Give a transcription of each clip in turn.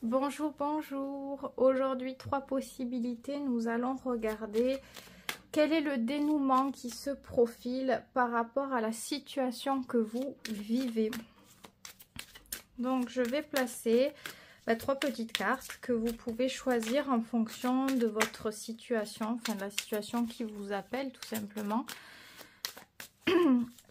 Bonjour, bonjour. Aujourd'hui, 3 possibilités. Nous allons regarder quel est le dénouement qui se profile par rapport à la situation que vous vivez. Donc, je vais placer 3 petites cartes que vous pouvez choisir en fonction de votre situation, enfin de la situation qui vous appelle tout simplement.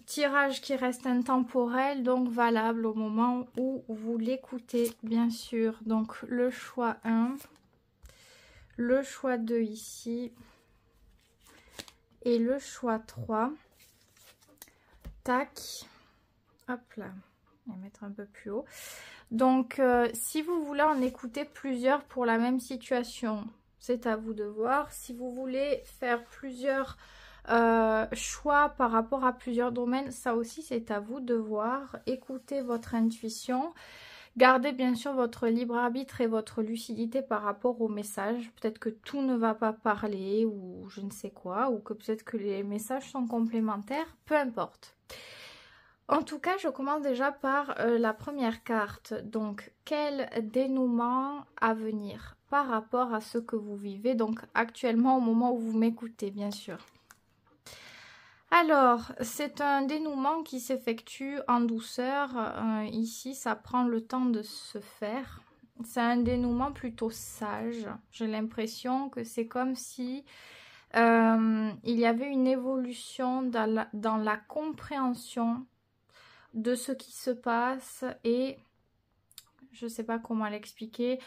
Tirage qui reste intemporel, donc valable au moment où vous l'écoutez, bien sûr. Donc le choix 1, le choix 2 ici, et le choix 3. Tac, hop là, on va mettre un peu plus haut. Donc si vous voulez en écouter plusieurs pour la même situation, c'est à vous de voir. Si vous voulez faire plusieurs choix par rapport à plusieurs domaines, ça aussi c'est à vous de voir. Écoutez votre intuition, gardez bien sûr votre libre arbitre et votre lucidité par rapport aux messages. Peut-être que tout ne va pas parler ou je ne sais quoi, ou que peut-être que les messages sont complémentaires, peu importe. En tout cas, je commence déjà par la première carte. Donc, quel dénouement à venir par rapport à ce que vous vivez, donc actuellement au moment où vous m'écoutez, bien sûr. Alors, c'est un dénouement qui s'effectue en douceur. Ici, ça prend le temps de se faire. C'est un dénouement plutôt sage. J'ai l'impression que c'est comme si il y avait une évolution dans la compréhension de ce qui se passe et je ne sais pas comment l'expliquer.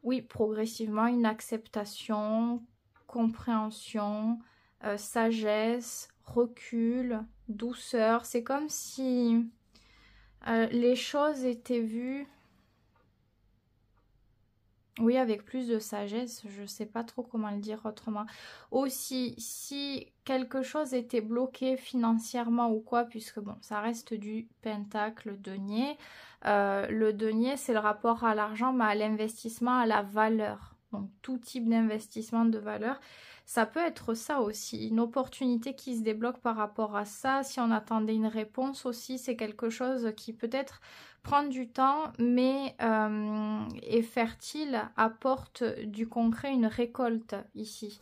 Oui, progressivement, une acceptation, compréhension, sagesse, recul, douceur. C'est comme si les choses étaient vues, oui, avec plus de sagesse. Je ne sais pas trop comment le dire autrement. Aussi, si quelque chose était bloqué financièrement ou quoi, puisque bon, ça reste du pentacle denier. Le denier, c'est le rapport à l'argent, mais à l'investissement, à la valeur. Donc, tout type d'investissement de valeur. Ça peut être ça aussi, une opportunité qui se débloque par rapport à ça. Si on attendait une réponse aussi, c'est quelque chose qui peut-être prend du temps, mais est fertile, apporte du concret, une récolte ici.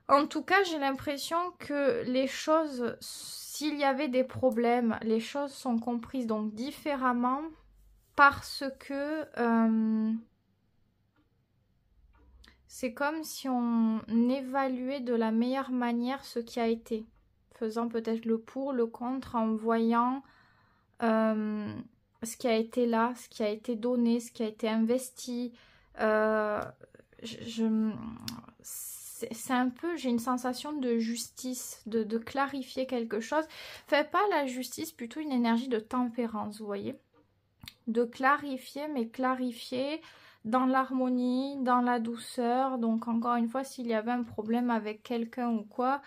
En tout cas, j'ai l'impression que les choses, s'il y avait des problèmes, les choses sont comprises donc différemment parce que c'est comme si on évaluait de la meilleure manière ce qui a été, faisant peut-être le pour, le contre, en voyant ce qui a été là, ce qui a été donné, ce qui a été investi. C'est un peu, j'ai une sensation de justice, de clarifier quelque chose. Faites pas la justice, plutôt une énergie de tempérance, vous voyez. De clarifier, mais clarifier dans l'harmonie, dans la douceur. Donc encore une fois, s'il y avait un problème avec quelqu'un ou quoi,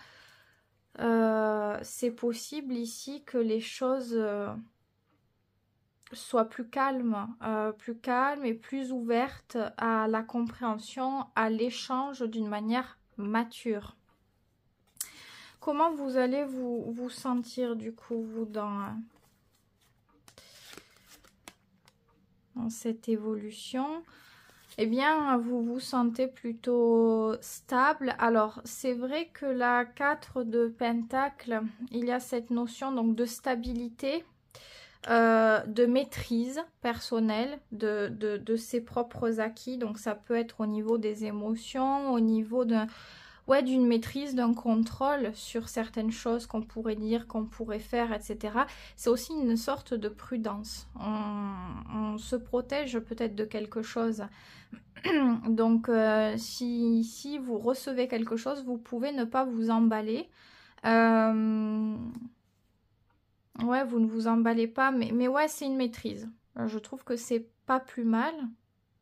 c'est possible ici que les choses soient plus calmes et plus ouvertes à la compréhension, à l'échange d'une manière mature. Comment vous allez vous sentir du coup, vous, dans cette évolution? Eh bien, vous vous sentez plutôt stable. Alors, c'est vrai que la 4 de Pentacle, il y a cette notion donc de stabilité, de maîtrise personnelle de ses propres acquis. Donc, ça peut être au niveau des émotions, au niveau d'une maîtrise, d'un contrôle sur certaines choses qu'on pourrait dire, qu'on pourrait faire, etc. C'est aussi une sorte de prudence. On se protège peut-être de quelque chose. Donc, si vous recevez quelque chose, vous pouvez ne pas vous emballer. Ouais, vous ne vous emballez pas, mais ouais, c'est une maîtrise. Je trouve que c'est pas plus mal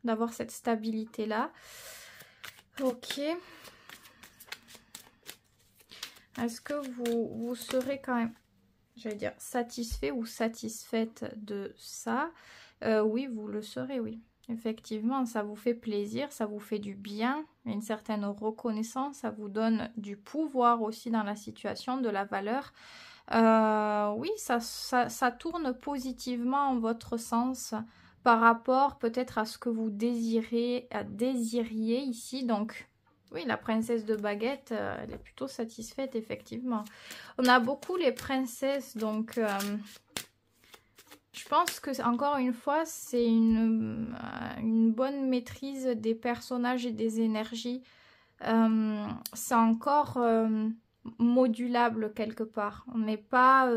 d'avoir cette stabilité-là. Ok. Est-ce que vous serez quand même, j'allais dire, satisfait ou satisfaite de ça? Oui, vous le serez, oui. Effectivement, ça vous fait plaisir, ça vous fait du bien, une certaine reconnaissance, ça vous donne du pouvoir aussi dans la situation, de la valeur. Oui, ça tourne positivement en votre sens par rapport peut-être à ce que vous désiriez ici. Donc, oui, la princesse de baguette, elle est plutôt satisfaite, effectivement. On a beaucoup les princesses, donc je pense que, encore une fois, c'est une bonne maîtrise des personnages et des énergies. C'est encore modulable quelque part. On n'est pas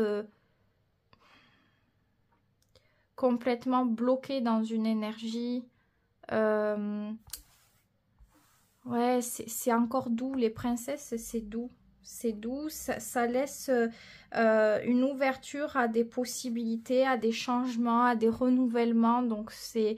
complètement bloqué dans une énergie. Ouais, c'est encore doux. Les princesses, c'est doux. C'est doux, ça laisse une ouverture à des possibilités, à des changements, à des renouvellements. Donc c'est...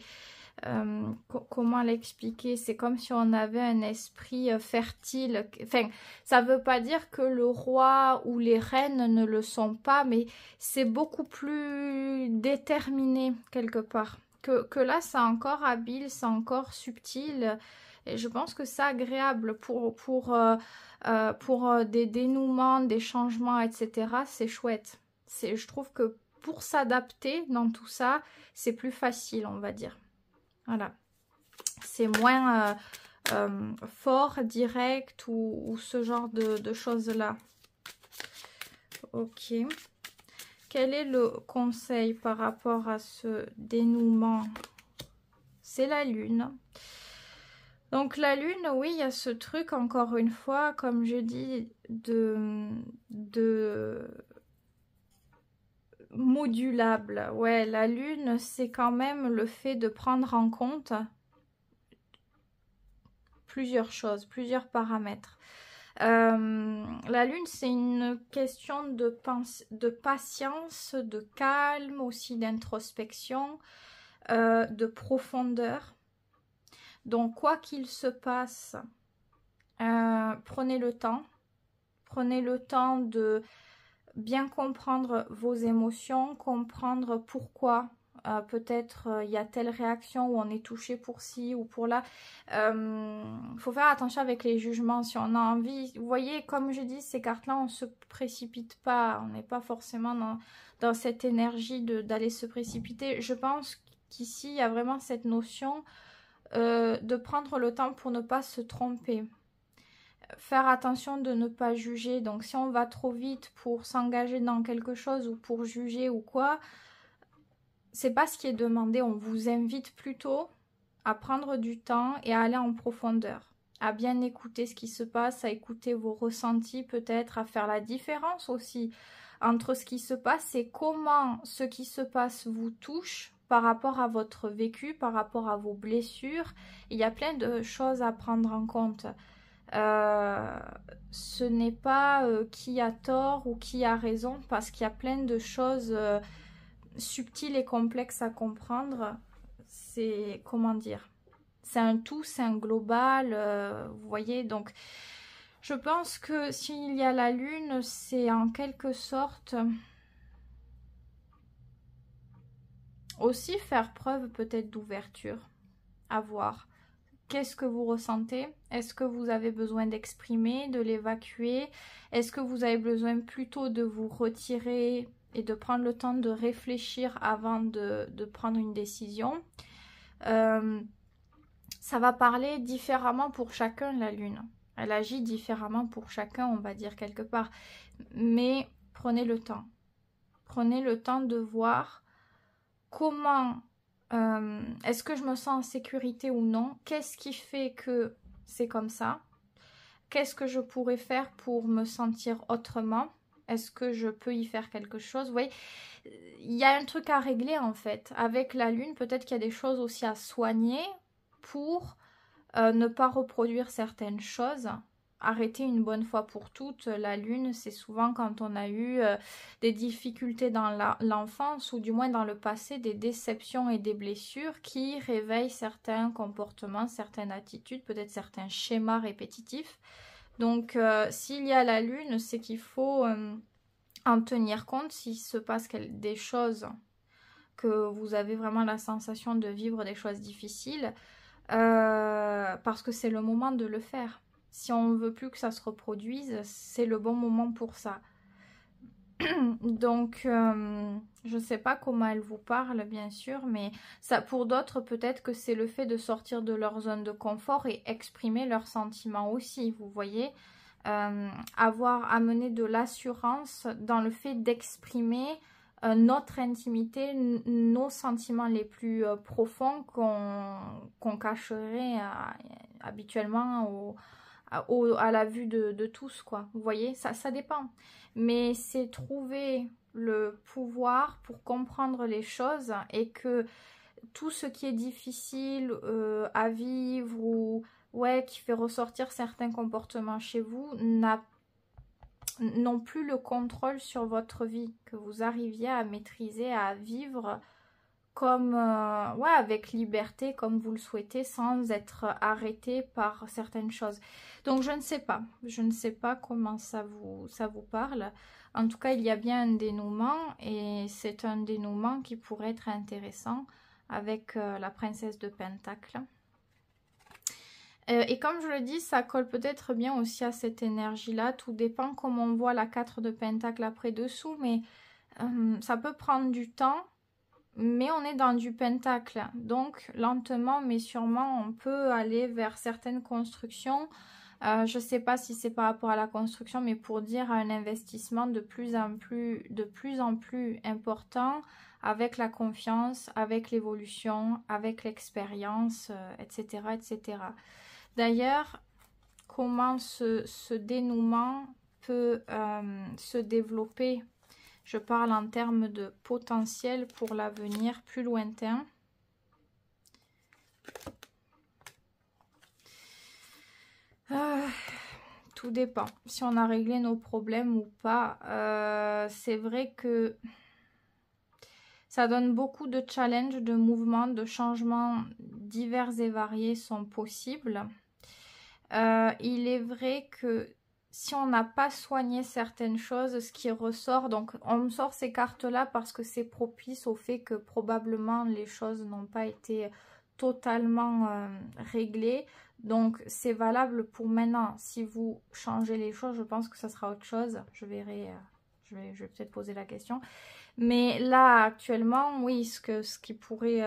comment l'expliquer? C'est comme si on avait un esprit fertile. Enfin, ça veut pas dire que le roi ou les reines ne le sont pas, mais c'est beaucoup plus déterminé quelque part. Que là, c'est encore habile, c'est encore subtil. Et je pense que c'est agréable pour des dénouements, des changements, etc. C'est chouette. Je trouve que pour s'adapter dans tout ça, c'est plus facile, on va dire. Voilà. C'est moins fort, direct ou ce genre de choses-là. Ok. Quel est le conseil par rapport à ce dénouement? C'est la lune. Donc la lune, oui, il y a ce truc, encore une fois, comme je dis, de modulable. Ouais, la lune, c'est quand même le fait de prendre en compte plusieurs choses, plusieurs paramètres. La lune, c'est une question de patience, de calme, aussi d'introspection, de profondeur. Donc, quoi qu'il se passe, prenez le temps. Prenez le temps de bien comprendre vos émotions, comprendre pourquoi peut-être il y a telle réaction où on est touché pour ci ou pour là. Faut faire attention avec les jugements si on a envie. Vous voyez, comme je dis, ces cartes-là, on ne se précipite pas. On n'est pas forcément dans cette énergie d'aller se précipiter. Je pense qu'ici, il y a vraiment cette notion de prendre le temps pour ne pas se tromper. Faire attention de ne pas juger. Donc si on va trop vite pour s'engager dans quelque chose ou pour juger ou quoi, c'est pas ce qui est demandé. On vous invite plutôt à prendre du temps et à aller en profondeur, à bien écouter ce qui se passe, à écouter vos ressentis peut-être, à faire la différence aussi entre ce qui se passe et comment ce qui se passe vous touche par rapport à votre vécu, par rapport à vos blessures. Il y a plein de choses à prendre en compte. Ce n'est pas qui a tort ou qui a raison, parce qu'il y a plein de choses subtiles et complexes à comprendre. C'est, comment dire, c'est un tout, c'est un global, vous voyez. Donc je pense que s'il y a la lune, c'est en quelque sorte aussi faire preuve peut-être d'ouverture, à voir. Qu'est-ce que vous ressentez? Est-ce que vous avez besoin d'exprimer, de l'évacuer? Est-ce que vous avez besoin plutôt de vous retirer et de prendre le temps de réfléchir avant de prendre une décision? Ça va parler différemment pour chacun, la lune. Elle agit différemment pour chacun, on va dire quelque part. Mais prenez le temps. Prenez le temps de voir comment... est-ce que je me sens en sécurité ou non? Qu'est-ce qui fait que c'est comme ça? Qu'est-ce que je pourrais faire pour me sentir autrement? Est-ce que je peux y faire quelque chose? Vous voyez, il y a un truc à régler en fait. Avec la lune, peut-être qu'il y a des choses aussi à soigner pour ne pas reproduire certaines choses. Arrêter une bonne fois pour toutes. La lune, c'est souvent quand on a eu des difficultés dans l'enfance ou du moins dans le passé, des déceptions et des blessures qui réveillent certains comportements, certaines attitudes, peut-être certains schémas répétitifs. Donc s'il y a la lune, c'est qu'il faut en tenir compte s'il se passe des choses, que vous avez vraiment la sensation de vivre des choses difficiles, parce que c'est le moment de le faire. Si on ne veut plus que ça se reproduise, c'est le bon moment pour ça. Donc, je ne sais pas comment elle vous parle, bien sûr, mais ça, pour d'autres, peut-être que c'est le fait de sortir de leur zone de confort et exprimer leurs sentiments aussi, vous voyez. Avoir amené de l'assurance dans le fait d'exprimer notre intimité, nos sentiments les plus profonds qu'on cacherait habituellement à la vue de tous, quoi. Vous voyez, ça dépend. Mais c'est trouver le pouvoir pour comprendre les choses et que tout ce qui est difficile à vivre ou ouais, qui fait ressortir certains comportements chez vous n'ont plus le contrôle sur votre vie, que vous arriviez à maîtriser, à vivre comme ouais, avec liberté, comme vous le souhaitez, sans être arrêté par certaines choses. Donc je ne sais pas comment ça vous parle. En tout cas, il y a bien un dénouement et c'est un dénouement qui pourrait être intéressant avec la princesse de Pentacle. Et comme je le dis, ça colle peut-être bien aussi à cette énergie-là. Tout dépend comment on voit la 4 de Pentacle après dessous, mais ça peut prendre du temps. Mais on est dans du pentacle, donc lentement mais sûrement on peut aller vers certaines constructions. Je ne sais pas si c'est par rapport à la construction, mais pour dire un investissement de plus en plus important avec la confiance, avec l'évolution, avec l'expérience, etc., etc. D'ailleurs, comment ce dénouement peut se développer? Je parle en termes de potentiel pour l'avenir plus lointain. Tout dépend. Si on a réglé nos problèmes ou pas. C'est vrai que ça donne beaucoup de challenges, de mouvements, de changements divers et variés sont possibles. Il est vrai que si on n'a pas soigné certaines choses, ce qui ressort, donc on me sort ces cartes-là parce que c'est propice au fait que probablement les choses n'ont pas été totalement réglées. Donc c'est valable pour maintenant. Si vous changez les choses, je pense que ça sera autre chose. Je verrai, je vais peut-être poser la question. Mais là, actuellement, oui, ce qui pourrait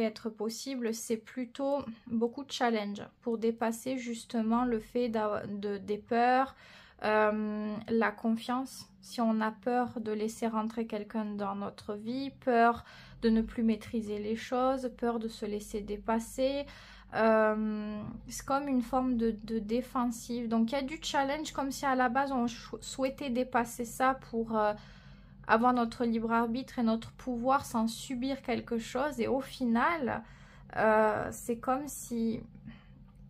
être possible, c'est plutôt beaucoup de challenge pour dépasser justement le fait des peurs, la confiance. Si on a peur de laisser rentrer quelqu'un dans notre vie, peur de ne plus maîtriser les choses, peur de se laisser dépasser. C'est comme une forme de défensive. Donc il y a du challenge comme si à la base on souhaitait dépasser ça pour avoir notre libre arbitre et notre pouvoir sans subir quelque chose. Et au final, c'est comme si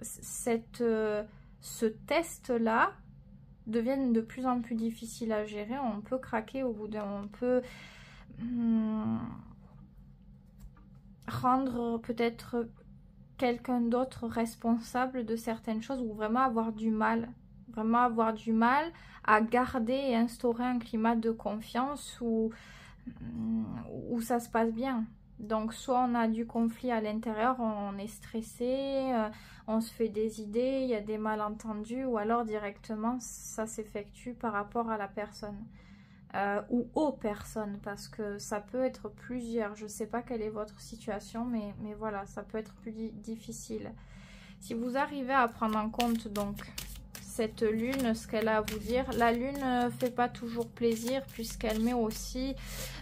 ce test-là devienne de plus en plus difficile à gérer. On peut craquer au bout d'un... On peut rendre peut-être quelqu'un d'autre responsable de certaines choses ou vraiment avoir du mal à garder et instaurer un climat de confiance où ça se passe bien. Donc soit on a du conflit à l'intérieur, on est stressé, on se fait des idées, il y a des malentendus, ou alors directement ça s'effectue par rapport à la personne ou aux personnes, parce que ça peut être plusieurs. Je ne sais pas quelle est votre situation, mais voilà, ça peut être plus difficile. Si vous arrivez à prendre en compte donc cette lune, ce qu'elle a à vous dire, la lune ne fait pas toujours plaisir puisqu'elle met aussi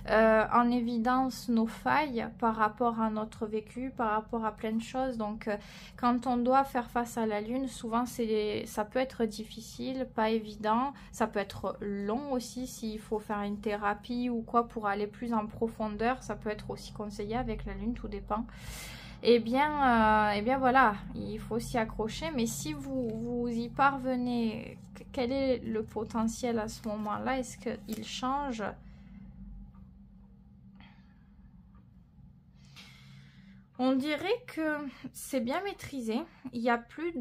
en évidence nos failles par rapport à notre vécu, par rapport à plein de choses. Donc quand on doit faire face à la lune, souvent ça peut être difficile, pas évident, ça peut être long aussi s'il faut faire une thérapie ou quoi pour aller plus en profondeur, ça peut être aussi conseillé avec la lune, tout dépend. Eh bien voilà, il faut s'y accrocher. Mais si vous y parvenez, quel est le potentiel à ce moment-là? Est-ce qu'il change? On dirait que c'est bien maîtrisé. Il n'y a plus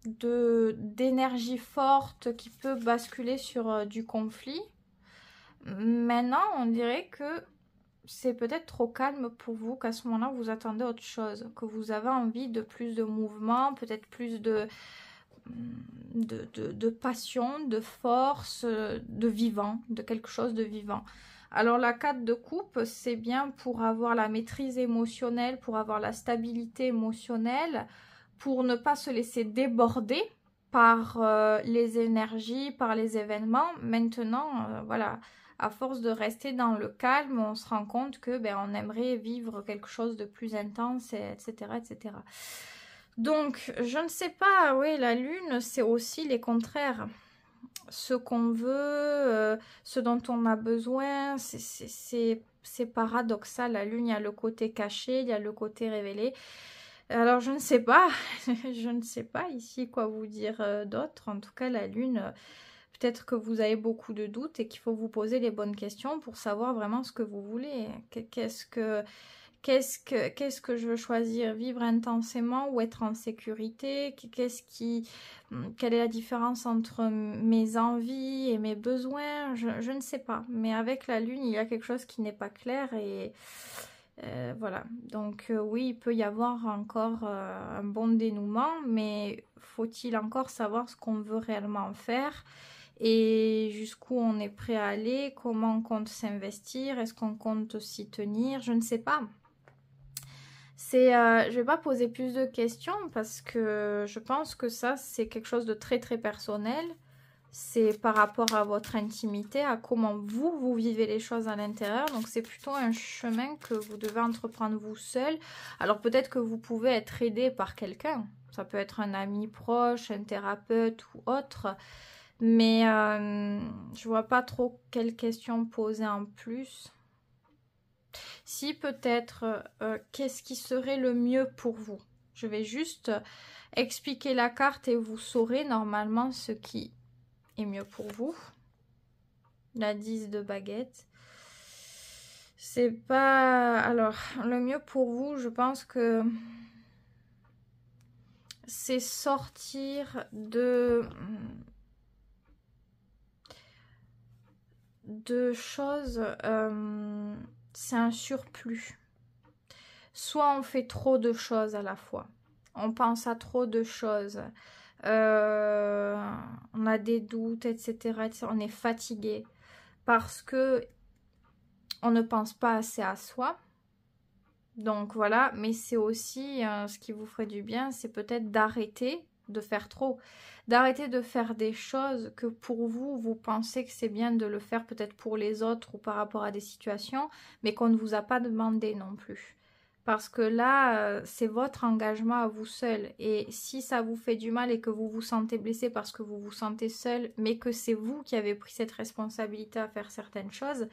d'énergie forte qui peut basculer sur du conflit. Maintenant, on dirait que c'est peut-être trop calme pour vous, qu'à ce moment-là, vous attendez autre chose, que vous avez envie de plus de mouvement, peut-être plus de de passion, de force, de vivant, de quelque chose de vivant. Alors la 4 de coupe, c'est bien pour avoir la maîtrise émotionnelle, pour avoir la stabilité émotionnelle, pour ne pas se laisser déborder par les énergies, par les événements. Maintenant, voilà, à force de rester dans le calme, on se rend compte que on aimerait vivre quelque chose de plus intense, etc., etc. Donc, je ne sais pas, oui, la lune, c'est aussi les contraires. Ce qu'on veut, ce dont on a besoin, c'est paradoxal. La lune, il y a le côté caché, il y a le côté révélé. Alors, je ne sais pas, je ne sais pas ici quoi vous dire d'autre. En tout cas, la lune, peut-être que vous avez beaucoup de doutes et qu'il faut vous poser les bonnes questions pour savoir vraiment ce que vous voulez. Qu'est-ce que je veux choisir? Vivre intensément ou être en sécurité? Quelle est la différence entre mes envies et mes besoins? Je ne sais pas. Mais avec la lune, il y a quelque chose qui n'est pas clair et voilà. Donc oui, il peut y avoir encore un bon dénouement, mais faut-il encore savoir ce qu'on veut réellement faire? Et jusqu'où on est prêt à aller, comment on compte s'investir, est-ce qu'on compte s'y tenir, je ne sais pas. Je vais pas poser plus de questions parce que je pense que ça, c'est quelque chose de très très personnel. C'est par rapport à votre intimité, à comment vous vivez les choses à l'intérieur. Donc c'est plutôt un chemin que vous devez entreprendre vous seul. Alors peut-être que vous pouvez être aidé par quelqu'un. Ça peut être un ami proche, un thérapeute ou autre. Mais je vois pas trop quelles questions poser en plus. Si peut-être, qu'est-ce qui serait le mieux pour vous? Je vais juste expliquer la carte et vous saurez normalement ce qui est mieux pour vous. La 10 de baguette. C'est pas... Alors, le mieux pour vous, je pense que c'est sortir de choses... c'est un surplus. Soit on fait trop de choses à la fois. On pense à trop de choses. On a des doutes, etc., etc. On est fatigué parce que on ne pense pas assez à soi. Donc voilà, mais c'est aussi ce qui vous ferait du bien, c'est peut-être d'arrêter de faire trop. D'arrêter de faire des choses que pour vous, vous pensez que c'est bien de le faire peut-être pour les autres ou par rapport à des situations, mais qu'on ne vous a pas demandé non plus. Parce que là, c'est votre engagement à vous seul. Et si ça vous fait du mal et que vous vous sentez blessé parce que vous vous sentez seul, mais que c'est vous qui avez pris cette responsabilité à faire certaines choses,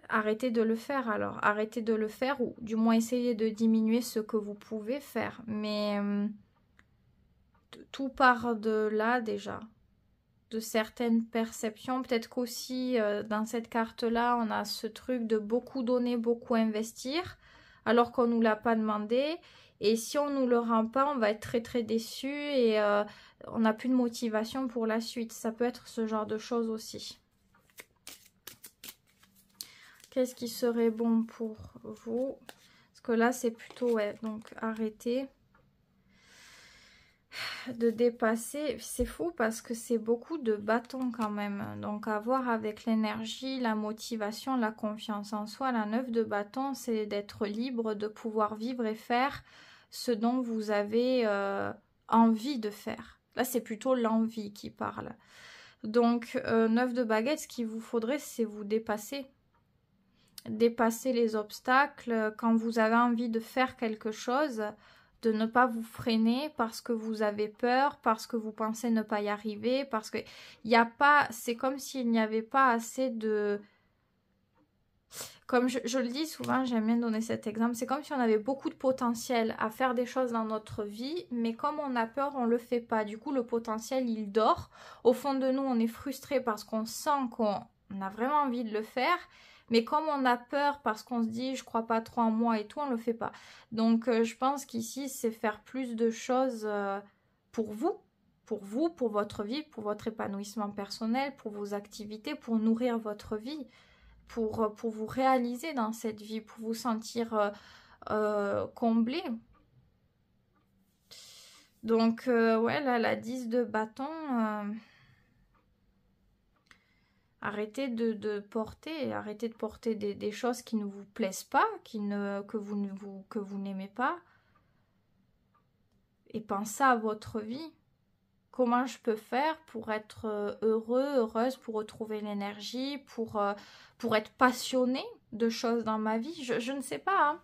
arrêtez de le faire alors. Arrêtez de le faire ou du moins essayez de diminuer ce que vous pouvez faire. Mais tout part de là déjà. De certaines perceptions. Peut-être qu'aussi dans cette carte-là, on a ce truc de beaucoup donner, beaucoup investir, alors qu'on ne nous l'a pas demandé. Et si on ne nous le rend pas, on va être très très déçu et on n'a plus de motivation pour la suite. Ça peut être ce genre de choses aussi. Qu'est-ce qui serait bon pour vous? Parce que là, c'est plutôt, ouais, donc arrêtez de dépasser. C'est fou parce que c'est beaucoup de bâtons quand même. Donc à voir avec l'énergie, la motivation, la confiance en soi. La 9 de bâton, c'est d'être libre, de pouvoir vivre et faire ce dont vous avez envie de faire. Là, c'est plutôt l'envie qui parle. Donc 9 de baguette, ce qu'il vous faudrait, c'est vous dépasser. Dépasser les obstacles. Quand vous avez envie de faire quelque chose, de ne pas vous freiner parce que vous avez peur, parce que vous pensez ne pas y arriver, parce que il n'y a pas, c'est comme s'il n'y avait pas assez de... Comme je le dis souvent, j'aime bien donner cet exemple, c'est comme si on avait beaucoup de potentiel à faire des choses dans notre vie, mais comme on a peur, on ne le fait pas. Du coup, le potentiel, il dort. Au fond de nous, on est frustré parce qu'on sent qu'on a vraiment envie de le faire, mais comme on a peur parce qu'on se dit je crois pas trop en moi et tout, on le fait pas. Donc je pense qu'ici c'est faire plus de choses pour vous, pour votre vie, pour votre épanouissement personnel, pour vos activités, pour nourrir votre vie, pour vous réaliser dans cette vie, pour vous sentir comblé. Donc, ouais, là, la 10 de bâton, arrêtez de porter des choses qui ne vous plaisent pas, que vous n'aimez pas. Et pensez à votre vie. Comment je peux faire pour être heureux, heureuse, pour retrouver l'énergie, pour être passionnée de choses dans ma vie. Je ne sais pas, hein.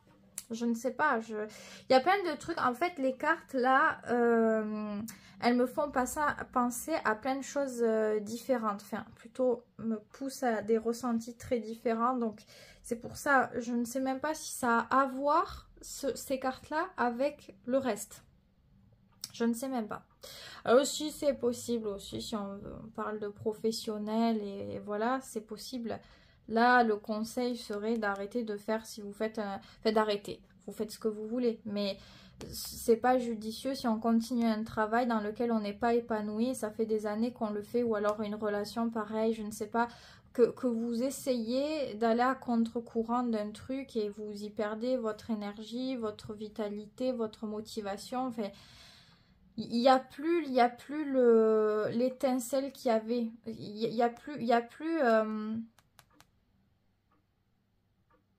Je ne sais pas. Il y a plein de trucs. En fait, les cartes, là, elles me font penser à plein de choses différentes. Enfin, plutôt me poussent à des ressentis très différents. Donc, c'est pour ça, je ne sais même pas si ça a à voir, ces cartes-là, avec le reste. Je ne sais même pas. Alors aussi, c'est possible aussi, si on parle de professionnel et voilà, c'est possible. Là, le conseil serait d'arrêter de faire, si vous faites d'arrêter. Vous faites ce que vous voulez, mais c'est pas judicieux si on continue un travail dans lequel on n'est pas épanoui. Ça fait des années qu'on le fait, ou alors une relation pareille, je ne sais pas. Que vous essayez d'aller à contre-courant d'un truc et vous y perdez votre énergie, votre vitalité, votre motivation. Enfin, il y a plus l'étincelle qu'il y avait.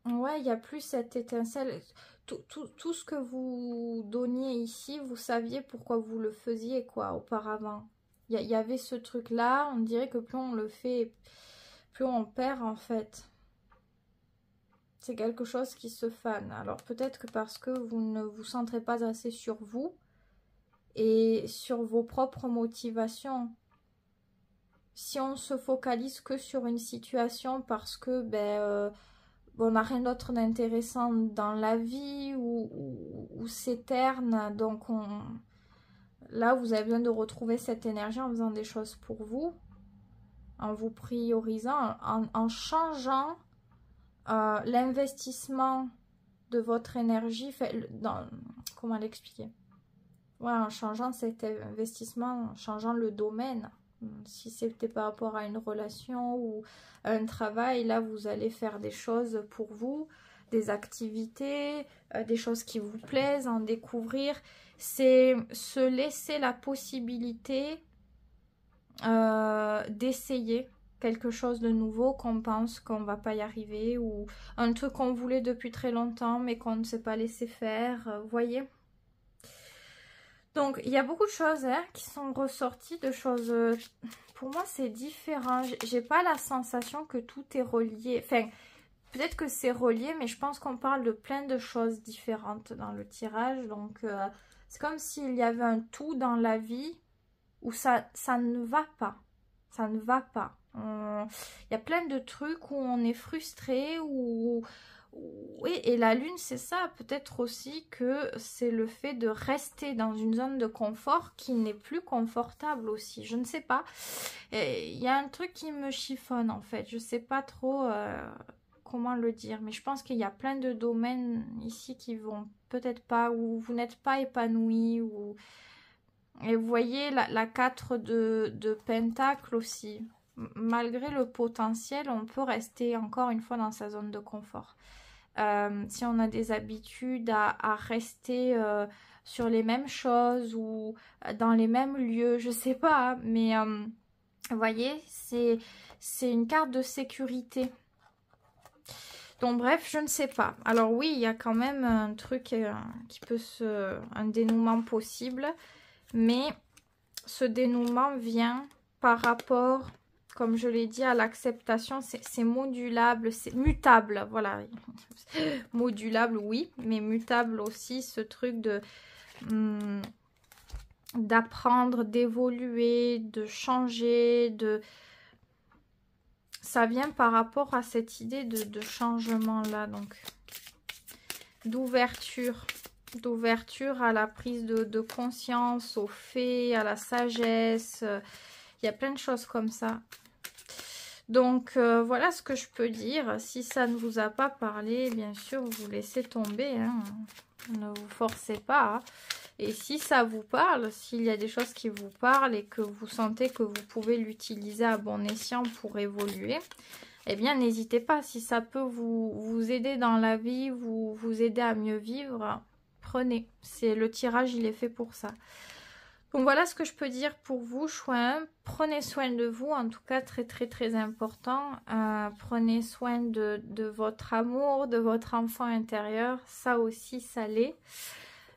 Ouais, il y a plus cette étincelle. Tout ce que vous donniez ici, vous saviez pourquoi vous le faisiez, quoi, auparavant. Il y avait ce truc-là, on dirait que plus on le fait, plus on perd, en fait. C'est quelque chose qui se fane. Alors peut-être que parce que vous ne vous centrez pas assez sur vous, et sur vos propres motivations. Si on se focalise que sur une situation parce que on n'a rien d'autre d'intéressant dans la vie ou c'est terne, donc là vous avez besoin de retrouver cette énergie en faisant des choses pour vous, en vous priorisant, en changeant l'investissement de votre énergie, comment l'expliquer? Ouais, en changeant cet investissement, en changeant le domaine. Si c'était par rapport à une relation ou à un travail, là vous allez faire des choses pour vous, des activités, des choses qui vous plaisent, en découvrir. C'est se laisser la possibilité d'essayer quelque chose de nouveau qu'on pense qu'on va pas y arriver, ou un truc qu'on voulait depuis très longtemps mais qu'on ne s'est pas laissé faire, vous voyez. Donc, il y a beaucoup de choses qui sont ressorties, de choses... pour moi, c'est différent. J'ai pas la sensation que tout est relié. Enfin, peut-être que c'est relié, mais je pense qu'on parle de plein de choses différentes dans le tirage. Donc, c'est comme s'il y avait un tout dans la vie où ça ne va pas. Ça ne va pas. Il y a plein de trucs où on est frustré, ou... Oui, et la lune, c'est ça. Peut-être aussi que c'est le fait de rester dans une zone de confort qui n'est plus confortable aussi. Je ne sais pas. Il y a un truc qui me chiffonne en fait. Je ne sais pas trop comment le dire. Mais je pense qu'il y a plein de domaines ici qui vont peut-être pas, où vous n'êtes pas épanoui. Et vous voyez la 4 de Pentacle aussi. Malgré le potentiel, on peut rester encore une fois dans sa zone de confort. Si on a des habitudes à rester sur les mêmes choses ou dans les mêmes lieux, je sais pas, hein, mais vous voyez, c'est une carte de sécurité. Donc bref, je ne sais pas. Alors oui, il y a quand même un truc qui peut un dénouement possible, mais ce dénouement vient par rapport, comme je l'ai dit, à l'acceptation. C'est modulable, c'est mutable, voilà. Modulable, oui, mais mutable aussi, ce truc de d'apprendre, d'évoluer, de changer, ça vient par rapport à cette idée de changement là, donc d'ouverture à la prise de conscience, aux faits, à la sagesse. Il y a plein de choses comme ça. Donc voilà ce que je peux dire. Si ça ne vous a pas parlé, bien sûr, vous laissez tomber, hein. Ne vous forcez pas, hein. Et si ça vous parle, s'il y a des choses qui vous parlent et que vous sentez que vous pouvez l'utiliser à bon escient pour évoluer, eh bien n'hésitez pas. Si ça peut vous aider dans la vie, vous aider à mieux vivre, prenez. Le tirage, il est fait pour ça. Donc voilà ce que je peux dire pour vous, choix 1. Prenez soin de vous, en tout cas très important. Prenez soin de votre amour, de votre enfant intérieur. Ça aussi, ça l'est.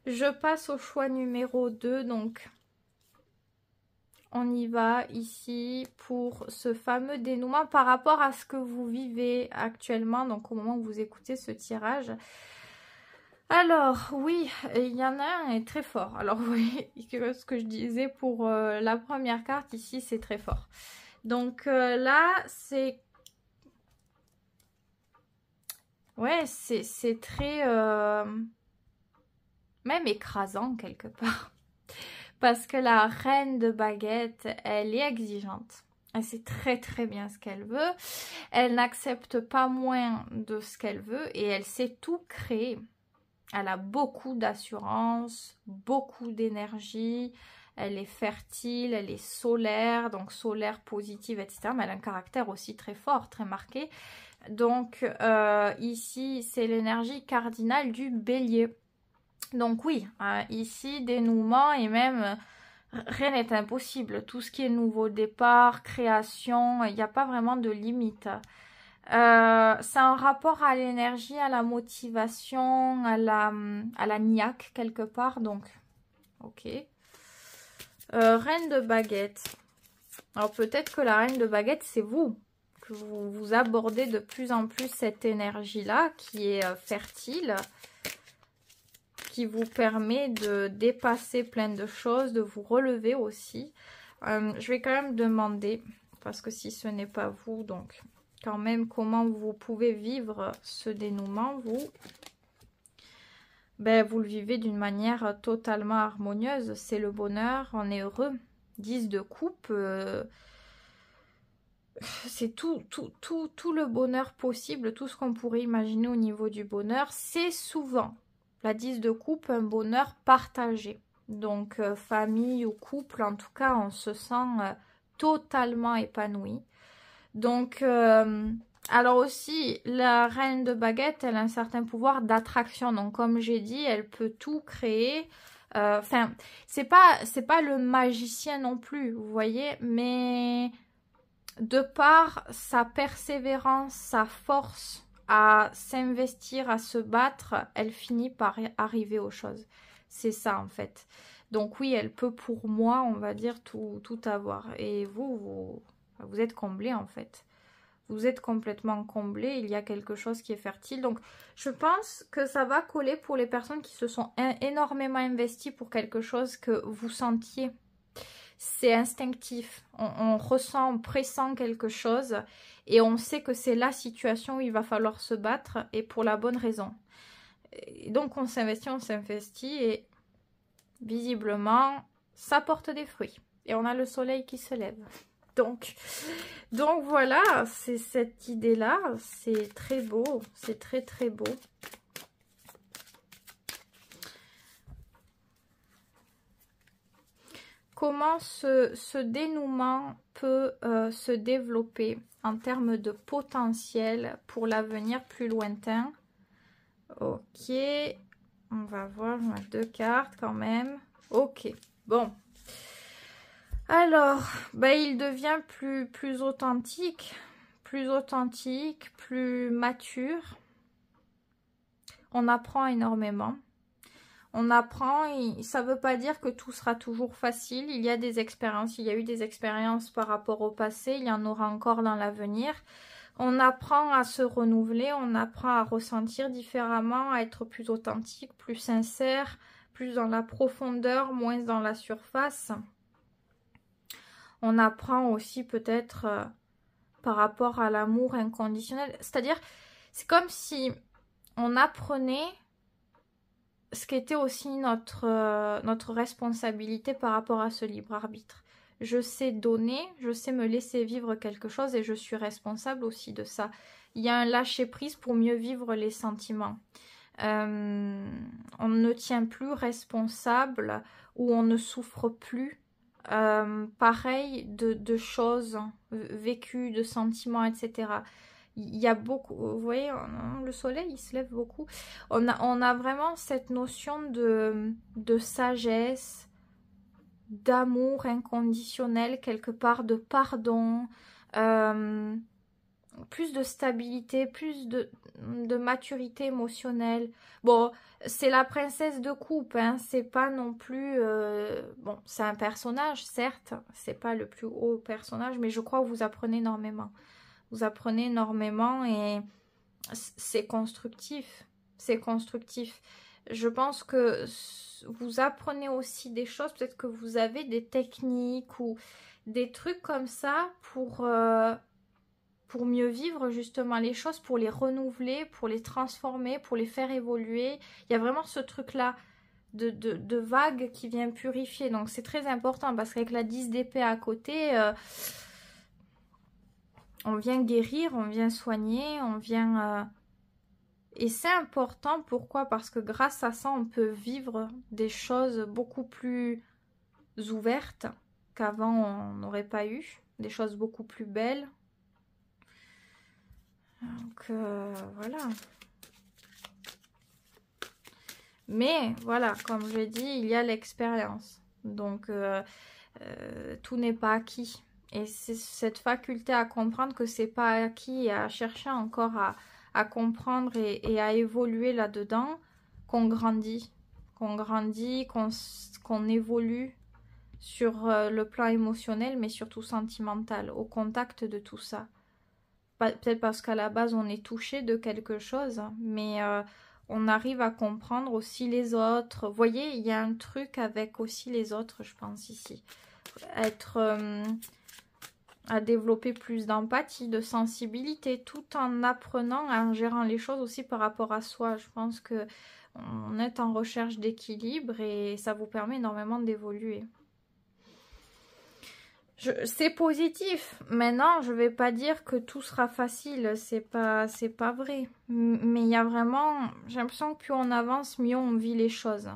Je passe au choix numéro 2. Donc, on y va ici pour ce fameux dénouement par rapport à ce que vous vivez actuellement. Donc, au moment où vous écoutez ce tirage. Alors, oui, il y en a un est très fort. Alors, vous voyez, ce que je disais pour la première carte, ici, c'est très fort. Donc, là, c'est... Ouais, c'est très... même écrasant, quelque part. Parce que la reine de baguette, elle est exigeante. Elle sait très bien ce qu'elle veut. Elle n'accepte pas moins de ce qu'elle veut et elle sait tout créer. Elle a beaucoup d'assurance, beaucoup d'énergie, elle est fertile, elle est solaire, donc solaire, positive, etc. Mais elle a un caractère aussi très fort, très marqué. Donc ici, c'est l'énergie cardinale du bélier. Donc oui, ici, dénouement et même rien n'est impossible. Tout ce qui est nouveau départ, création, il n'y a pas vraiment de limite. C'est un rapport à l'énergie, à la motivation, à la niaque quelque part. Donc, ok. Reine de baguette. Alors peut-être que la reine de baguette, c'est vous. Que vous abordez de plus en plus cette énergie-là qui est fertile. Qui vous permet de dépasser plein de choses, de vous relever aussi. Je vais quand même demander, parce que si ce n'est pas vous, donc... quand même comment vous pouvez vivre ce dénouement, vous. Ben, vous le vivez d'une manière totalement harmonieuse, c'est le bonheur, on est heureux. 10 de coupe, c'est tout le bonheur possible, tout ce qu'on pourrait imaginer au niveau du bonheur. C'est souvent, la 10 de coupe, un bonheur partagé. Donc, famille ou couple, en tout cas, on se sent totalement épanoui. Donc, alors aussi, la reine de baguette, elle a un certain pouvoir d'attraction. Donc, comme j'ai dit, elle peut tout créer. Enfin, c'est pas le magicien non plus, vous voyez. Mais de par sa persévérance, sa force à s'investir, à se battre, elle finit par arriver aux choses. C'est ça, en fait. Donc oui, elle peut pour moi, on va dire, tout avoir. Et vous êtes comblé, en fait. Vous êtes complètement comblé, il y a quelque chose qui est fertile. Donc, je pense que ça va coller pour les personnes qui se sont énormément investies pour quelque chose que vous sentiez. C'est instinctif. On ressent, on pressent quelque chose et on sait que c'est la situation où il va falloir se battre et pour la bonne raison. Et donc, on s'investit et visiblement, ça porte des fruits. Et on a le soleil qui se lève. Donc voilà, c'est cette idée-là, c'est très beau, c'est très beau. Comment ce dénouement peut se développer en termes de potentiel pour l'avenir plus lointain? Ok, on va voir, on a 2 cartes quand même. Ok, bon. Alors, ben, il devient plus authentique, plus mature. On apprend énormément. On apprend, ça ne veut pas dire que tout sera toujours facile. Il y a des expériences, il y a eu des expériences par rapport au passé, il y en aura encore dans l'avenir. On apprend à se renouveler, on apprend à ressentir différemment, à être plus authentique, plus sincère, plus dans la profondeur, moins dans la surface. On apprend aussi peut-être par rapport à l'amour inconditionnel. C'est-à-dire, c'est comme si on apprenait ce qu'était aussi notre responsabilité par rapport à ce libre arbitre. Je sais donner, je sais me laisser vivre quelque chose et je suis responsable aussi de ça. Il y a un lâcher-prise pour mieux vivre les sentiments. On ne tient plus responsable ou on ne souffre plus. Pareil de choses vécues, de sentiments, etc. Il y a beaucoup, vous voyez, le soleil il se lève beaucoup. On a vraiment cette notion de sagesse, d'amour inconditionnel, quelque part de pardon, plus de stabilité, plus de maturité émotionnelle. Bon, c'est la princesse de coupe, hein, c'est pas non plus... bon, c'est un personnage, certes, c'est pas le plus haut personnage, mais je crois que vous apprenez énormément. Vous apprenez énormément et c'est constructif. C'est constructif. Je pense que vous apprenez aussi des choses, peut-être que vous avez des techniques ou des trucs comme ça pour mieux vivre justement les choses, pour les renouveler, pour les transformer, pour les faire évoluer. Il y a vraiment ce truc-là de vague qui vient purifier. Donc c'est très important parce qu'avec la 10 d'épée à côté, on vient guérir, on vient soigner, on vient... Et c'est important, pourquoi? Parce que grâce à ça, on peut vivre des choses beaucoup plus ouvertes qu'avant on n'aurait pas eu. Des choses beaucoup plus belles. Donc voilà. Mais voilà, comme je l'ai dit, il y a l'expérience. Donc tout n'est pas acquis. Et c'est cette faculté à comprendre que c'est pas acquis et à chercher encore à comprendre et à évoluer là-dedans qu'on grandit. Qu'on évolue sur le plan émotionnel, mais surtout sentimental, au contact de tout ça. Peut-être parce qu'à la base, on est touché de quelque chose, mais on arrive à comprendre aussi les autres. Vous voyez, il y a un truc avec aussi les autres, je pense, ici. À développer plus d'empathie, de sensibilité, tout en apprenant, en gérant les choses aussi par rapport à soi. Je pense que on est en recherche d'équilibre et ça vous permet énormément d'évoluer. C'est positif. Maintenant, je vais pas dire que tout sera facile, c'est pas vrai. Mais il y a vraiment, j'ai l'impression que plus on avance, mieux on vit les choses.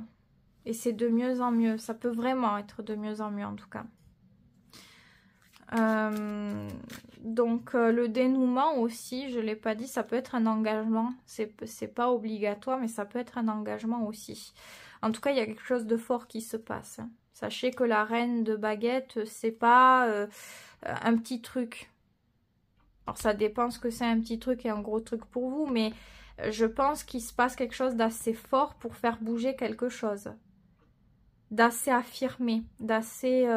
Et c'est de mieux en mieux. Ça peut vraiment être de mieux en mieux en tout cas. Donc le dénouement aussi, je l'ai pas dit, ça peut être un engagement. C'est pas obligatoire, mais ça peut être un engagement aussi. En tout cas, il y a quelque chose de fort qui se passe. Sachez que la reine de baguette, c'est pas un petit truc. Alors ça dépend ce que c'est un petit truc et un gros truc pour vous, mais je pense qu'il se passe quelque chose d'assez fort pour faire bouger quelque chose. D'assez affirmé, d'assez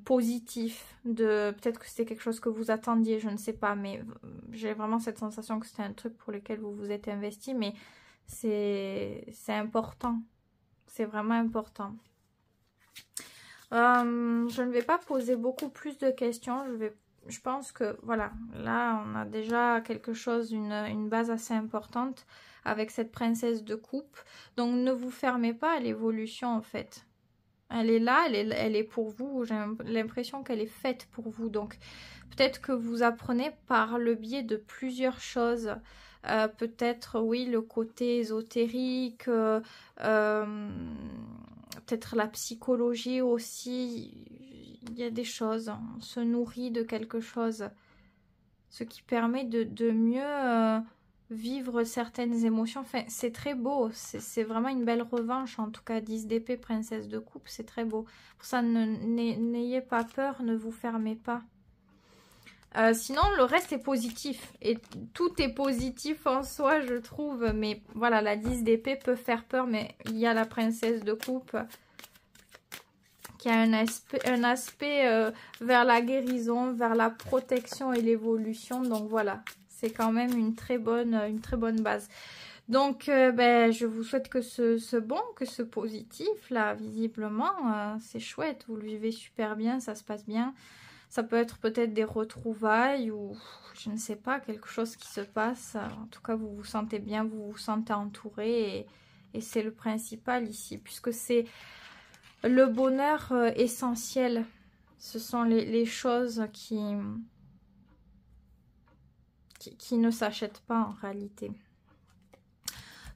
positif. Peut-être que c'était quelque chose que vous attendiez, je ne sais pas, mais j'ai vraiment cette sensation que c'était un truc pour lequel vous vous êtes investi, mais c'est important. C'est vraiment important. Je ne vais pas poser beaucoup plus de questions. Je pense que voilà, là on a déjà quelque chose, une base assez importante avec cette princesse de coupe. Donc ne vous fermez pas à l'évolution en fait. Elle est là, elle est pour vous. J'ai l'impression qu'elle est faite pour vous. Donc peut-être que vous apprenez par le biais de plusieurs choses. Peut-être, oui, le côté ésotérique, peut-être la psychologie aussi. Il y a des choses, on se nourrit de quelque chose. Ce qui permet de mieux vivre certaines émotions. Enfin, c'est très beau, c'est vraiment une belle revanche. En tout cas, 10 d'épée, princesse de coupe, c'est très beau. Pour ça, n'ayez pas peur, ne vous fermez pas. Sinon, le reste est positif. Et tout est positif en soi, je trouve. Mais voilà, la 10 d'épée peut faire peur. Mais il y a la princesse de coupe qui a un aspect vers la guérison, vers la protection et l'évolution. Donc voilà, c'est quand même une très bonne base. Donc, je vous souhaite que ce positif, là, visiblement, c'est chouette. Vous le vivez super bien, ça se passe bien. Ça peut être peut-être des retrouvailles ou je ne sais pas, quelque chose qui se passe. En tout cas, vous vous sentez bien, vous vous sentez entouré et c'est le principal ici. Puisque c'est le bonheur essentiel. Ce sont les choses qui ne s'achètent pas en réalité.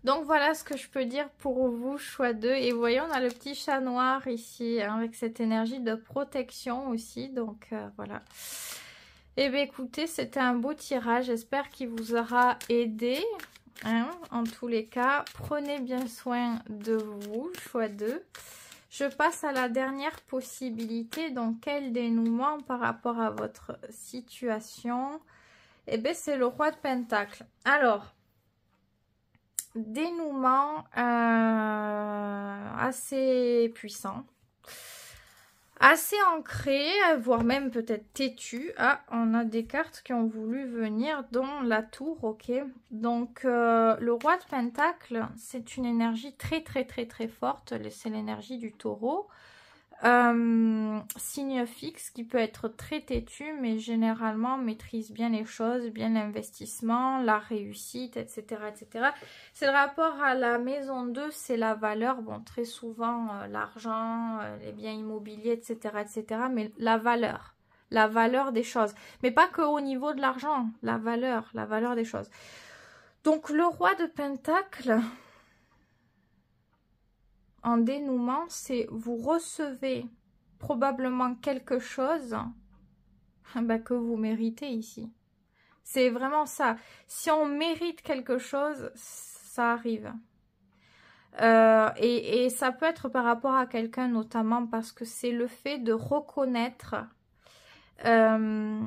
Donc voilà ce que je peux dire pour vous, choix 2. Et vous voyez, on a le petit chat noir ici, hein, avec cette énergie de protection aussi. Donc voilà. Et bien écoutez, c'était un beau tirage. J'espère qu'il vous aura aidé. Hein, en tous les cas, prenez bien soin de vous, choix 2. Je passe à la dernière possibilité. Donc, quel dénouement par rapport à votre situation? Eh bien, c'est le roi de Pentacle. Alors, dénouement assez puissant. Assez ancré, voire même peut-être têtu. Ah, on a des cartes qui ont voulu venir, dont la tour, ok. Donc, le roi de Pentacle, c'est une énergie très, très, très, très forte. C'est l'énergie du taureau. Signe fixe qui peut être très têtu, mais généralement maîtrise bien les choses, bien l'investissement, la réussite, etc. etc. C'est le rapport à la maison 2, c'est la valeur, bon très souvent l'argent, les biens immobiliers, etc. etc. mais la valeur des choses. Mais pas que au niveau de l'argent, la valeur des choses. Donc le roi de Pentacle... En dénouement, c'est vous recevez probablement quelque chose que vous méritez ici. C'est vraiment ça. Si on mérite quelque chose, ça arrive. Et ça peut être par rapport à quelqu'un notamment parce que c'est le fait de reconnaître que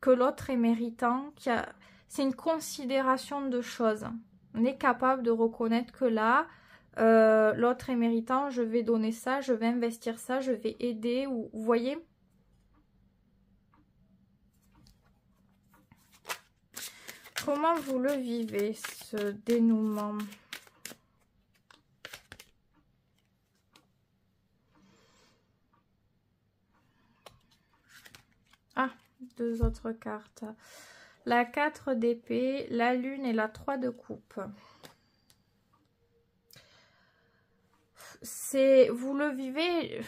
l'autre est méritant. C'est une considération de choses. On est capable de reconnaître que là... l'autre est méritant, je vais donner ça, je vais investir ça, je vais aider, ou vous voyez. Comment vous le vivez, ce dénouement? Ah, deux autres cartes. La 4 d'épée, la lune et la 3 de coupe. Vous le vivez,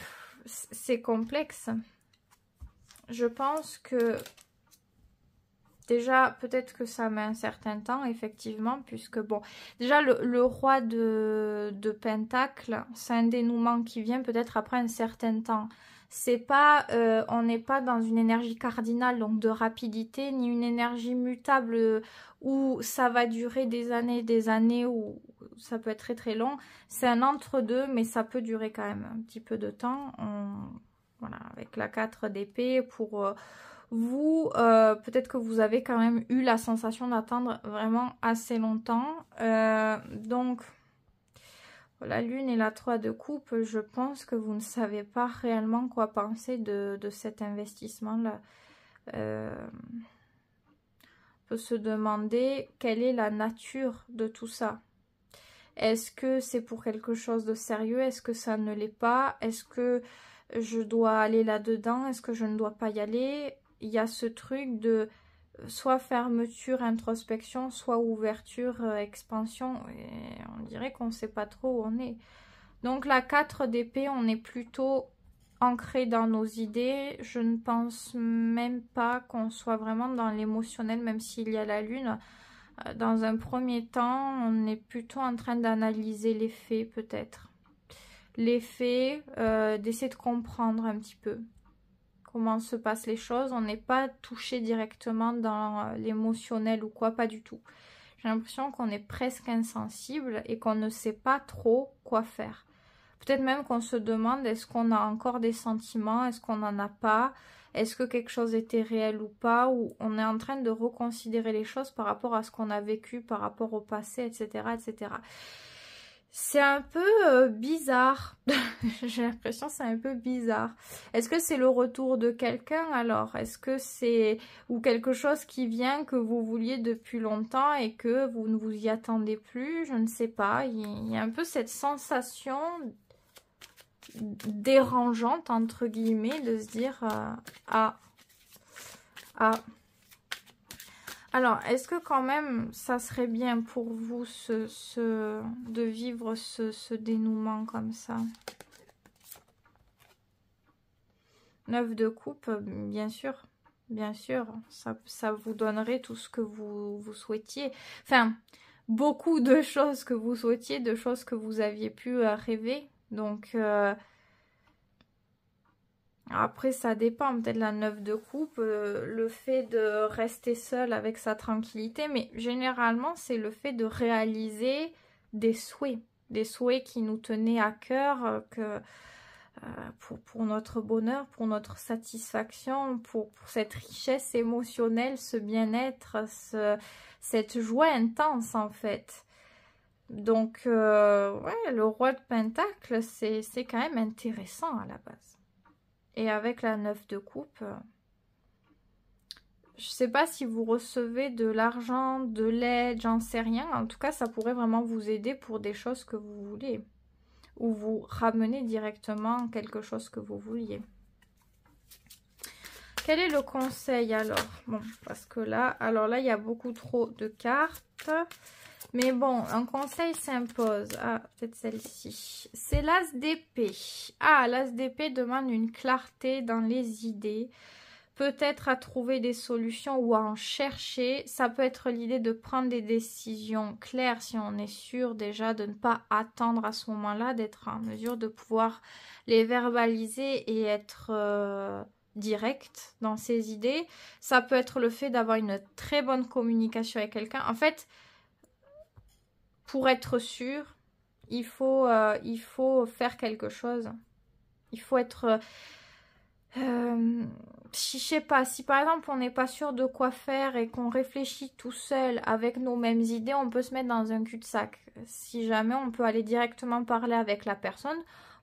c'est complexe. Je pense que déjà, peut-être que ça met un certain temps, effectivement, puisque bon, déjà le roi de Pentacle, c'est un dénouement qui vient peut-être après un certain temps. C'est pas, on n'est pas dans une énergie cardinale, donc de rapidité, ni une énergie mutable où ça va durer des années, ou ça peut être très très long. C'est un entre-deux, mais ça peut durer quand même un petit peu de temps. Voilà, avec la 4 d'épée, pour vous, peut-être que vous avez quand même eu la sensation d'attendre vraiment assez longtemps. Donc... La lune et la 3 de coupe, je pense que vous ne savez pas réellement quoi penser de cet investissement-là. On peut se demander quelle est la nature de tout ça. Est-ce que c'est pour quelque chose de sérieux? Est-ce que ça ne l'est pas? Est-ce que je dois aller là-dedans? Est-ce que je ne dois pas y aller? Il y a ce truc de... soit fermeture, introspection, soit ouverture, expansion. Et on dirait qu'on ne sait pas trop où on est. Donc la 4 d'épée, on est plutôt ancré dans nos idées. Je ne pense même pas qu'on soit vraiment dans l'émotionnel, même s'il y a la lune. Dans un premier temps, on est plutôt en train d'analyser les faits peut-être. Les faits, d'essayer de comprendre un petit peu comment se passent les choses. On n'est pas touché directement dans l'émotionnel ou quoi, pas du tout. J'ai l'impression qu'on est presque insensible et qu'on ne sait pas trop quoi faire. Peut-être même qu'on se demande, est-ce qu'on a encore des sentiments, est-ce qu'on n'en a pas, est-ce que quelque chose était réel ou pas, ou on est en train de reconsidérer les choses par rapport à ce qu'on a vécu, par rapport au passé, etc. etc. C'est un peu bizarre. J'ai l'impression que c'est un peu bizarre. Est-ce que c'est le retour de quelqu'un alors? Est-ce que c'est ou quelque chose qui vient que vous vouliez depuis longtemps et que vous ne vous y attendez plus? Je ne sais pas. Il y a un peu cette sensation dérangeante entre guillemets de se dire alors, est-ce que quand même, ça serait bien pour vous de vivre ce dénouement comme ça? 9 de coupe, bien sûr, ça vous donnerait tout ce que vous souhaitiez. Enfin, beaucoup de choses que vous souhaitiez, de choses que vous aviez pu rêver. Donc... après, ça dépend, peut-être la 9 de coupe, le fait de rester seul avec sa tranquillité, mais généralement, c'est le fait de réaliser des souhaits. des souhaits qui nous tenaient à cœur, pour notre bonheur, pour notre satisfaction, pour cette richesse émotionnelle, ce bien-être, cette joie intense en fait. Donc, ouais, le roi de Pentacle, c'est quand même intéressant à la base. Et avec la 9 de coupe, je sais pas si vous recevez de l'argent, de l'aide, j'en sais rien. En tout cas, ça pourrait vraiment vous aider pour des choses que vous voulez. Ou vous ramener directement quelque chose que vous vouliez. Quel est le conseil alors? Bon, parce que là, alors là, il y a beaucoup trop de cartes. Mais bon, un conseil s'impose. Ah, peut-être celle-ci. C'est l'as d'épée. Ah, l'as d'épée demande une clarté dans les idées. Peut-être à trouver des solutions ou à en chercher. Ça peut être l'idée de prendre des décisions claires si on est sûr déjà de ne pas attendre à ce moment-là, d'être en mesure de pouvoir les verbaliser et être direct dans ses idées. Ça peut être le fait d'avoir une très bonne communication avec quelqu'un. En fait, pour être sûr, il faut faire quelque chose. Il faut être... je sais pas, si par exemple on n'est pas sûr de quoi faire et qu'on réfléchit tout seul avec nos mêmes idées, on peut se mettre dans un cul-de-sac. Si jamais on peut aller directement parler avec la personne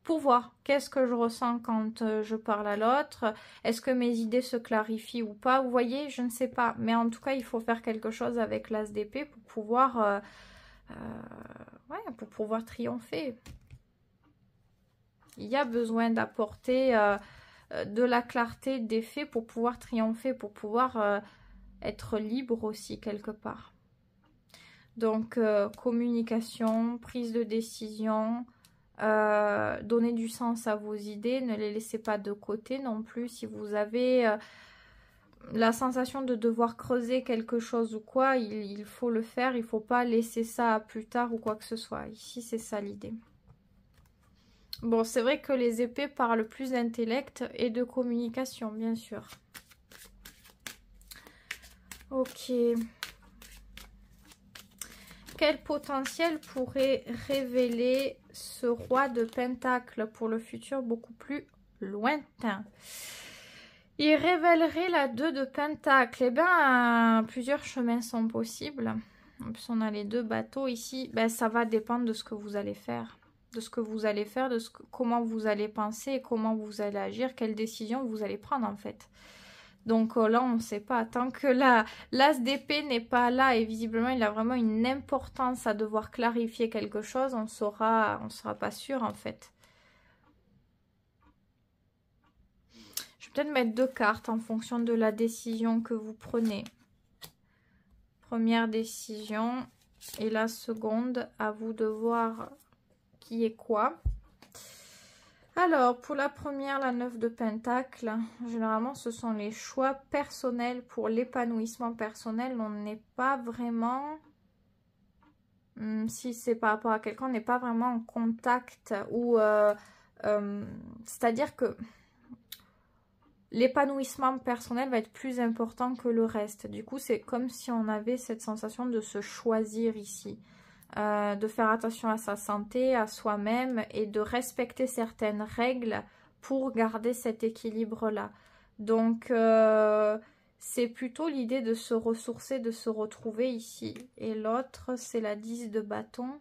pour voir qu'est-ce que je ressens quand je parle à l'autre, est-ce que mes idées se clarifient ou pas, vous voyez, je ne sais pas. Mais en tout cas, il faut faire quelque chose avec l'as d'épée pour pouvoir, ouais, pour pouvoir triompher. Il y a besoin d'apporter... de la clarté des faits pour pouvoir triompher, pour pouvoir être libre aussi quelque part. Donc communication, prise de décision, donner du sens à vos idées, ne les laissez pas de côté non plus. Si vous avez la sensation de devoir creuser quelque chose ou quoi, il faut le faire, il ne faut pas laisser ça à plus tard ou quoi que ce soit. Ici c'est ça l'idée. Bon, c'est vrai que les épées parlent plus d'intellect et de communication, bien sûr. Ok. Quel potentiel pourrait révéler ce roi de Pentacle pour le futur beaucoup plus lointain? Il révélerait la 2 de Pentacle. Eh bien, plusieurs chemins sont possibles. En plus, on a les 2 bateaux ici. Ben, ça va dépendre de ce que vous allez faire. De ce que vous allez faire, de comment vous allez penser et comment vous allez agir, quelles décisions vous allez prendre en fait. Donc là, on ne sait pas. Tant que l'as d'épée n'est pas là et visiblement, il a vraiment une importance à devoir clarifier quelque chose, on sera pas sûr en fait. Je vais peut-être mettre 2 cartes en fonction de la décision que vous prenez. Première décision et la seconde, à vous de voir... qui est quoi. Alors, pour la première, la 9 de Pentacle, généralement, ce sont les choix personnels pour l'épanouissement personnel. On n'est pas vraiment, si c'est par rapport à quelqu'un, on n'est pas vraiment en contact ou... c'est-à-dire que l'épanouissement personnel va être plus important que le reste. Du coup, c'est comme si on avait cette sensation de se choisir ici. De faire attention à sa santé, à soi-même et de respecter certaines règles pour garder cet équilibre-là. Donc, c'est plutôt l'idée de se ressourcer, de se retrouver ici. Et l'autre, c'est la 10 de bâton.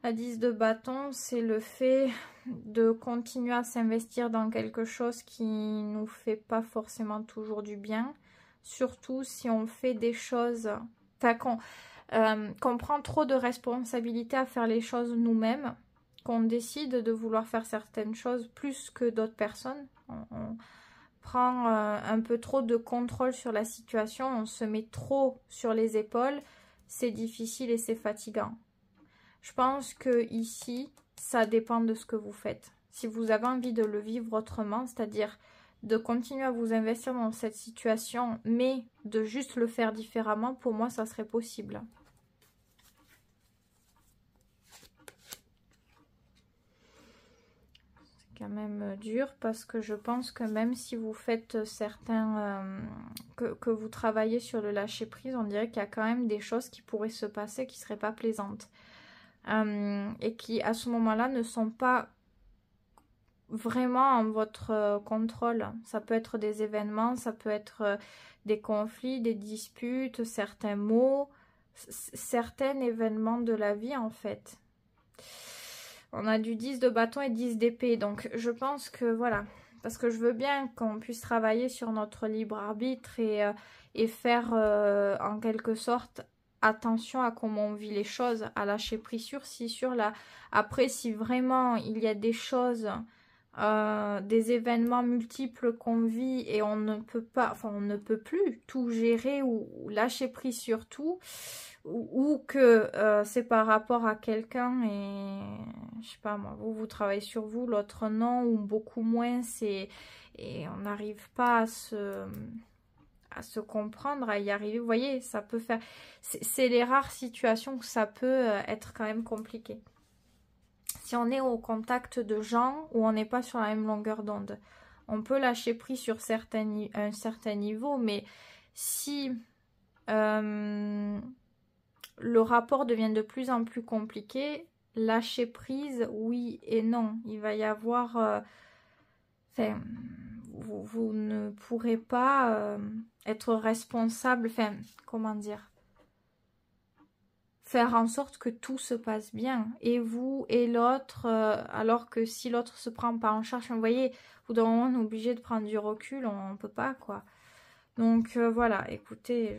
La 10 de bâton, c'est le fait de continuer à s'investir dans quelque chose qui nous fait pas forcément toujours du bien. Surtout si on fait des choses... Enfin, qu'on prend trop de responsabilités à faire les choses nous-mêmes, qu'on décide de vouloir faire certaines choses plus que d'autres personnes. On prend un peu trop de contrôle sur la situation, on se met trop sur les épaules, c'est difficile et c'est fatigant. Je pense que ici, ça dépend de ce que vous faites. Si vous avez envie de le vivre autrement, c'est-à-dire de continuer à vous investir dans cette situation, mais de juste le faire différemment, pour moi, ça serait possible. Quand même dur parce que je pense que même si vous faites certains que vous travaillez sur le lâcher prise, on dirait qu'il y a quand même des choses qui pourraient se passer qui seraient pas plaisantes. et qui à ce moment-là ne sont pas vraiment en votre contrôle. Ça peut être des événements, ça peut être des conflits, des disputes, certains mots, certains événements de la vie en fait. On a du 10 de bâton et 10 d'épée, donc je pense que voilà, parce que je veux bien qu'on puisse travailler sur notre libre arbitre et faire en quelque sorte attention à comment on vit les choses, à lâcher prise sur ci, sur là. Après, si vraiment il y a des choses, des événements multiples qu'on vit et on ne peut pas, enfin on ne peut plus tout gérer ou lâcher prise sur tout, ou que c'est par rapport à quelqu'un et je sais pas moi, vous travaillez sur vous, l'autre non, ou beaucoup moins, et on n'arrive pas à se comprendre, à y arriver. Vous voyez, ça peut faire, c'est les rares situations où ça peut être quand même compliqué. Si on est au contact de gens où on n'est pas sur la même longueur d'onde, on peut lâcher prise sur un certain niveau, mais si le rapport devient de plus en plus compliqué, lâcher prise, oui et non. Il va y avoir... vous ne pourrez pas être responsable, enfin, comment dire, faire en sorte que tout se passe bien, et vous et l'autre, alors que si l'autre se prend pas en charge, vous voyez, au bout d'un moment on est obligé de prendre du recul, on peut pas quoi. Donc voilà, écoutez,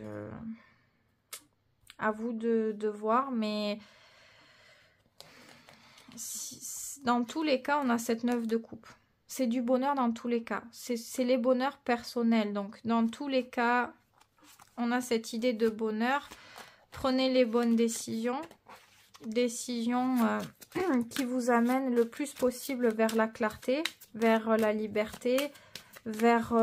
à vous de voir, mais dans tous les cas on a cette 9 de coupe. C'est du bonheur dans tous les cas, c'est les bonheurs personnels, donc dans tous les cas on a cette idée de bonheur. Prenez les bonnes décisions, qui vous amènent le plus possible vers la clarté, vers la liberté, vers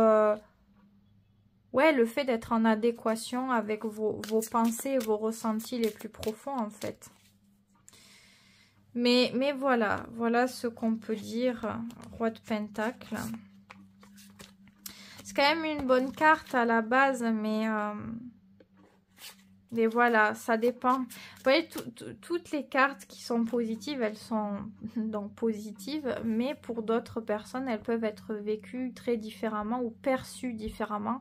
ouais, le fait d'être en adéquation avec vos pensées et vos ressentis les plus profonds en fait. Mais voilà, voilà ce qu'on peut dire, Roi de Pentacle. C'est quand même une bonne carte à la base, mais voilà, ça dépend. Vous voyez, toutes les cartes qui sont positives, elles sont donc positives, mais pour d'autres personnes, elles peuvent être vécues très différemment ou perçues différemment.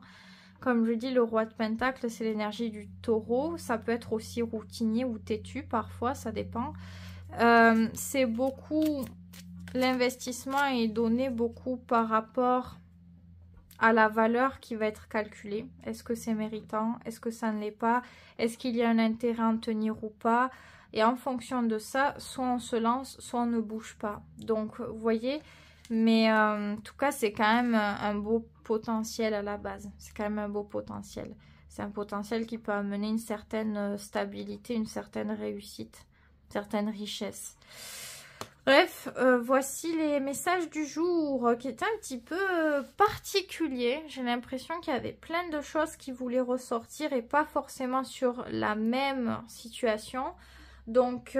Comme je dis, le Roi de Pentacle, c'est l'énergie du taureau. Ça peut être aussi routinier ou têtu parfois, ça dépend. C'est beaucoup... L'investissement est donné beaucoup par rapport à la valeur qui va être calculée. Est-ce que c'est méritant? Est-ce que ça ne l'est pas? Est-ce qu'il y a un intérêt à en tenir ou pas? Et en fonction de ça, soit on se lance, soit on ne bouge pas. Donc, vous voyez, mais en tout cas, c'est quand même un beau potentiel à la base. C'est quand même un beau potentiel. C'est un potentiel qui peut amener une certaine stabilité, une certaine réussite, une certaine richesse. Bref, voici les messages du jour qui étaient un petit peu particuliers. J'ai l'impression qu'il y avait plein de choses qui voulaient ressortir et pas forcément sur la même situation. Donc,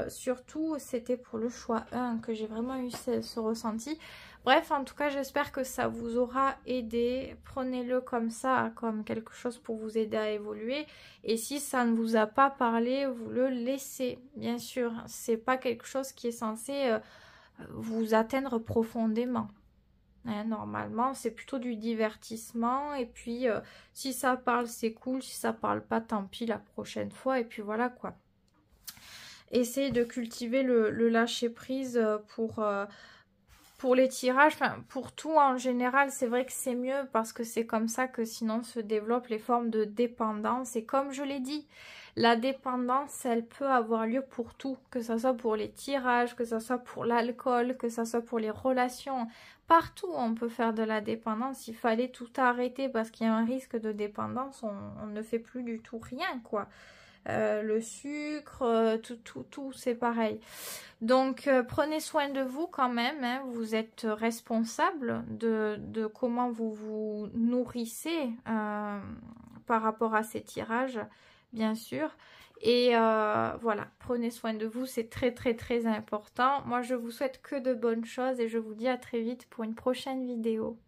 surtout, c'était pour le choix 1 que j'ai vraiment eu ce ressenti. Bref, en tout cas, j'espère que ça vous aura aidé. Prenez-le comme ça, comme quelque chose pour vous aider à évoluer. Et si ça ne vous a pas parlé, vous le laissez. Bien sûr, c'est pas quelque chose qui est censé vous atteindre profondément. Hein, normalement, c'est plutôt du divertissement. Et puis, si ça parle, c'est cool. Si ça parle pas, tant pis la prochaine fois. Et puis voilà quoi. Essayez de cultiver le lâcher-prise pour les tirages, enfin pour tout en général. C'est vrai que c'est mieux parce que c'est comme ça que sinon se développent les formes de dépendance. Et comme je l'ai dit, la dépendance, elle peut avoir lieu pour tout, que ce soit pour les tirages, que ce soit pour l'alcool, que ce soit pour les relations. Partout on peut faire de la dépendance. Il fallait tout arrêter parce qu'il y a un risque de dépendance. On ne fait plus du tout rien quoi. Le sucre, tout c'est pareil. Donc prenez soin de vous quand même, hein. Vous êtes responsable de comment vous vous nourrissez par rapport à ces tirages, bien sûr. Et voilà, prenez soin de vous, c'est très très très important. Moi je vous souhaite que de bonnes choses et je vous dis à très vite pour une prochaine vidéo.